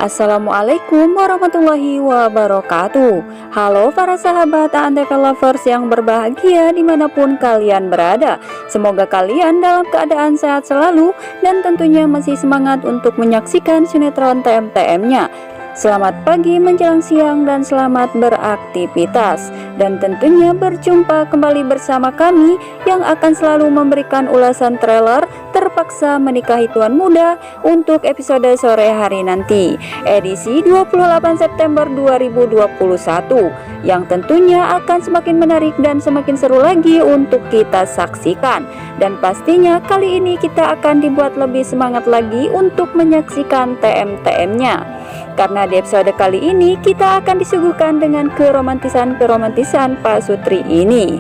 Assalamualaikum warahmatullahi wabarakatuh. Halo para sahabat Antv Lovers yang berbahagia dimanapun kalian berada. Semoga kalian dalam keadaan sehat selalu dan tentunya masih semangat untuk menyaksikan sinetron TM-TM-nya. Selamat pagi menjelang siang dan selamat beraktivitas. Dan tentunya berjumpa kembali bersama kami yang akan selalu memberikan ulasan trailer Terpaksa Menikahi Tuan Muda untuk episode sore hari nanti, edisi 28 September 2021, yang tentunya akan semakin menarik dan semakin seru lagi untuk kita saksikan. Dan pastinya kali ini kita akan dibuat lebih semangat lagi untuk menyaksikan TM-TM-nya. Karena di episode kali ini kita akan disuguhkan dengan keromantisan Pak Sutri ini,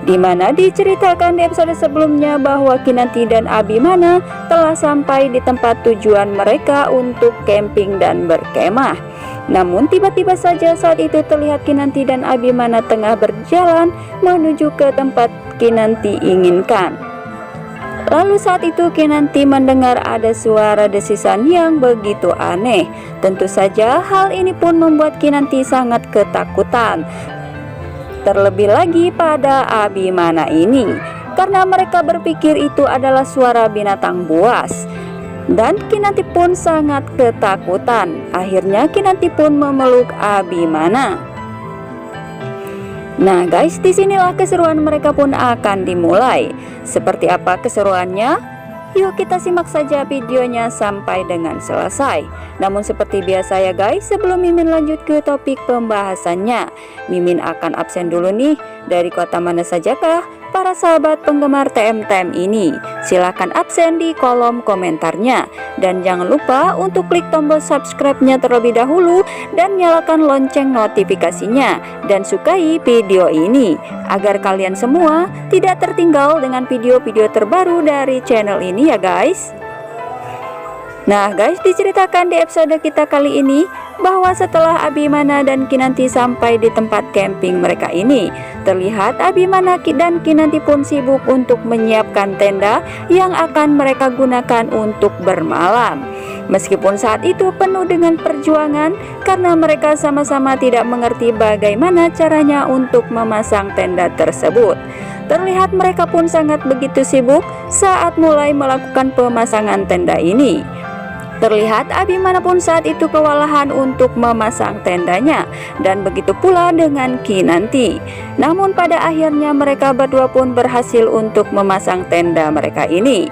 dimana diceritakan di episode sebelumnya bahwa Kinanti dan Abimana telah sampai di tempat tujuan mereka untuk camping dan berkemah. Namun tiba-tiba saja saat itu terlihat Kinanti dan Abimana tengah berjalan menuju ke tempat Kinanti inginkan. Lalu saat itu Kinanti mendengar ada suara desisan yang begitu aneh. Tentu saja hal ini pun membuat Kinanti sangat ketakutan. Terlebih lagi pada Abimana ini, karena mereka berpikir itu adalah suara binatang buas. Dan Kinanti pun sangat ketakutan. Akhirnya Kinanti pun memeluk Abimana. Nah guys, disinilah keseruan mereka pun akan dimulai. Seperti apa keseruannya? Yuk kita simak saja videonya sampai dengan selesai. Namun seperti biasa ya guys, sebelum Mimin lanjut ke topik pembahasannya, Mimin akan absen dulu nih. Dari kota mana sajakah para sahabat penggemar TM-TM ini? Silahkan absen di kolom komentarnya. Dan jangan lupa untuk klik tombol subscribe-nya terlebih dahulu dan nyalakan lonceng notifikasinya. Dan sukai video ini agar kalian semua tidak tertinggal dengan video-video terbaru dari channel ini ya guys. Nah guys, diceritakan di episode kita kali ini bahwa setelah Abimana dan Kinanti sampai di tempat camping mereka ini, terlihat Abimana dan Kinanti pun sibuk untuk menyiapkan tenda yang akan mereka gunakan untuk bermalam. Meskipun saat itu penuh dengan perjuangan karena mereka sama-sama tidak mengerti bagaimana caranya untuk memasang tenda tersebut. Terlihat mereka pun sangat begitu sibuk saat mulai melakukan pemasangan tenda ini. Terlihat Abimana pun saat itu kewalahan untuk memasang tendanya, dan begitu pula dengan Kinanti. Namun pada akhirnya mereka berdua pun berhasil untuk memasang tenda mereka ini.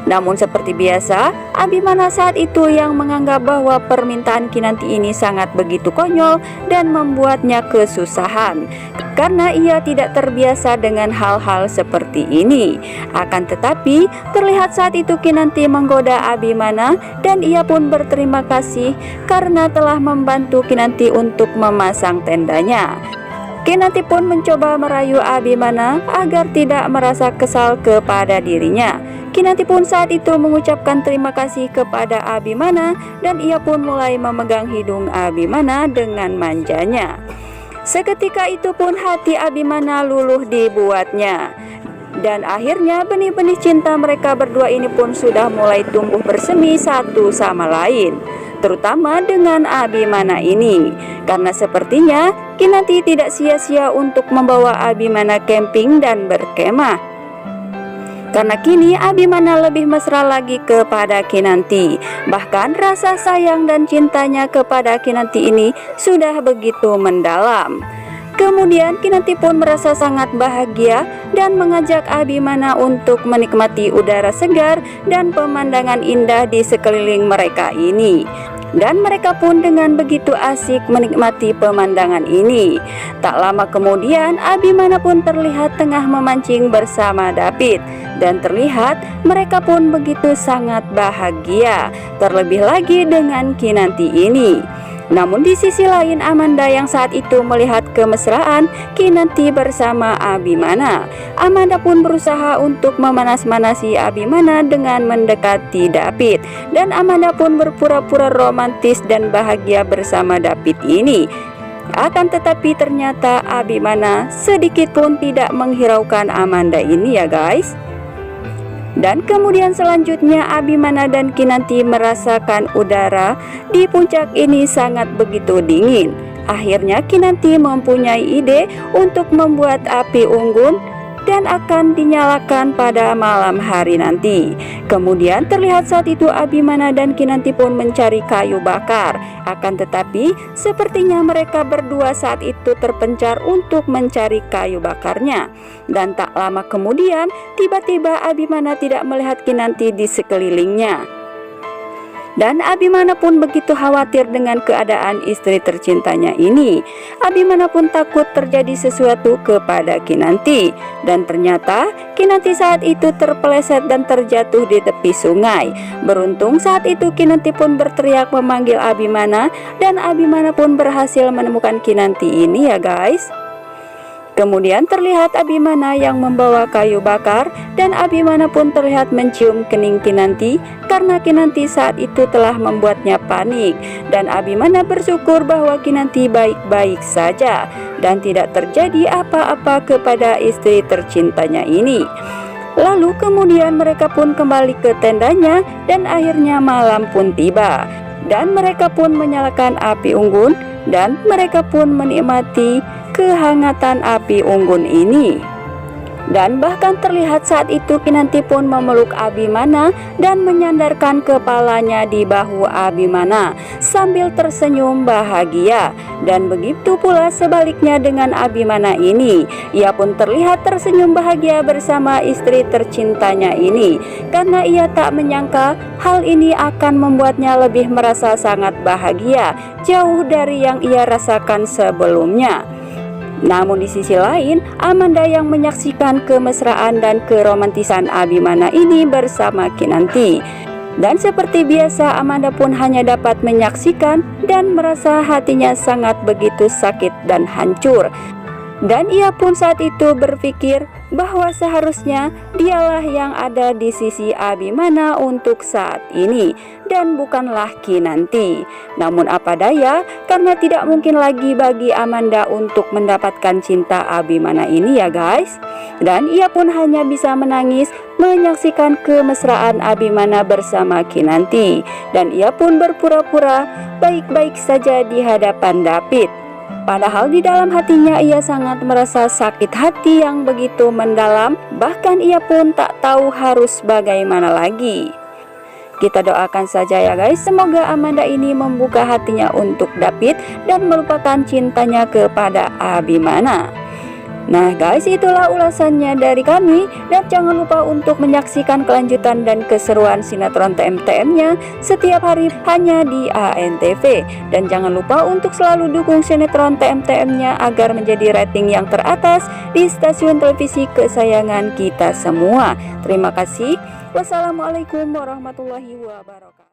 Namun seperti biasa, Abimana saat itu yang menganggap bahwa permintaan Kinanti ini sangat begitu konyol dan membuatnya kesusahan, karena ia tidak terbiasa dengan hal-hal seperti ini. Akan tetapi terlihat saat itu Kinanti menggoda Abimana dan ia pun berterima kasih karena telah membantu Kinanti untuk memasang tendanya. Kinanti pun mencoba merayu Abimana agar tidak merasa kesal kepada dirinya. Kinanti pun saat itu mengucapkan terima kasih kepada Abimana dan ia pun mulai memegang hidung Abimana dengan manjanya. Seketika itu pun hati Abimana luluh dibuatnya. Dan akhirnya benih-benih cinta mereka berdua ini pun sudah mulai tumbuh bersemi satu sama lain, terutama dengan Abimana ini. Karena sepertinya Kinanti tidak sia-sia untuk membawa Abimana camping dan berkemah. Karena kini Abimana lebih mesra lagi kepada Kinanti. Bahkan rasa sayang dan cintanya kepada Kinanti ini sudah begitu mendalam. Kemudian Kinanti pun merasa sangat bahagia dan mengajak Abimana untuk menikmati udara segar dan pemandangan indah di sekeliling mereka ini. Dan mereka pun dengan begitu asik menikmati pemandangan ini. Tak lama kemudian Abimana pun terlihat tengah memancing bersama David. Dan terlihat mereka pun begitu sangat bahagia, terlebih lagi dengan Kinanti ini. Namun di sisi lain Amanda yang saat itu melihat kemesraan Kinanti bersama Abimana. Amanda pun berusaha untuk memanas-manasi Abimana dengan mendekati David. Dan Amanda pun berpura-pura romantis dan bahagia bersama David ini. Akan tetapi ternyata Abimana sedikit pun tidak menghiraukan Amanda ini ya guys. Dan kemudian selanjutnya Abimana dan Kinanti merasakan udara di puncak ini sangat begitu dingin. Akhirnya Kinanti mempunyai ide untuk membuat api unggun dan akan dinyalakan pada malam hari nanti. Kemudian terlihat saat itu Abimana dan Kinanti pun mencari kayu bakar. Akan tetapi sepertinya mereka berdua saat itu terpencar untuk mencari kayu bakarnya. Dan tak lama kemudian tiba-tiba Abimana tidak melihat Kinanti di sekelilingnya. Dan Abimana pun begitu khawatir dengan keadaan istri tercintanya ini. Abimana pun takut terjadi sesuatu kepada Kinanti. Dan ternyata Kinanti saat itu terpeleset dan terjatuh di tepi sungai. Beruntung saat itu Kinanti pun berteriak memanggil Abimana. Dan Abimana pun berhasil menemukan Kinanti ini ya guys. Kemudian terlihat Abimana yang membawa kayu bakar dan Abimana pun terlihat mencium kening Kinanti karena Kinanti saat itu telah membuatnya panik. Dan Abimana bersyukur bahwa Kinanti baik-baik saja dan tidak terjadi apa-apa kepada istri tercintanya ini. Lalu kemudian mereka pun kembali ke tendanya dan akhirnya malam pun tiba. Dan mereka pun menyalakan api unggun dan mereka pun menikmati kehangatan api unggun ini. Dan bahkan terlihat saat itu Kinanti pun memeluk Abimana dan menyandarkan kepalanya di bahu Abimana sambil tersenyum bahagia. Dan begitu pula sebaliknya dengan Abimana ini, ia pun terlihat tersenyum bahagia bersama istri tercintanya ini karena ia tak menyangka hal ini akan membuatnya lebih merasa sangat bahagia jauh dari yang ia rasakan sebelumnya. Namun di sisi lain, Amanda yang menyaksikan kemesraan dan keromantisan Abimana ini bersama Kinanti. Dan seperti biasa Amanda pun hanya dapat menyaksikan dan merasa hatinya sangat begitu sakit dan hancur. Dan ia pun saat itu berpikir bahwa seharusnya dialah yang ada di sisi Abimana untuk saat ini dan bukanlah Kinanti. Namun apa daya, karena tidak mungkin lagi bagi Amanda untuk mendapatkan cinta Abimana ini ya guys. Dan ia pun hanya bisa menangis menyaksikan kemesraan Abimana bersama Kinanti. Dan ia pun berpura-pura baik-baik saja di hadapan David. Padahal di dalam hatinya ia sangat merasa sakit hati yang begitu mendalam. Bahkan ia pun tak tahu harus bagaimana lagi. Kita doakan saja ya guys, semoga Amanda ini membuka hatinya untuk David dan melupakan cintanya kepada Abimana. Nah guys, itulah ulasannya dari kami. Dan jangan lupa untuk menyaksikan kelanjutan dan keseruan sinetron TM-TM-nya setiap hari hanya di ANTV. Dan jangan lupa untuk selalu dukung sinetron TM-TM-nya agar menjadi rating yang teratas di stasiun televisi kesayangan kita semua. Terima kasih. Wassalamualaikum warahmatullahi wabarakatuh.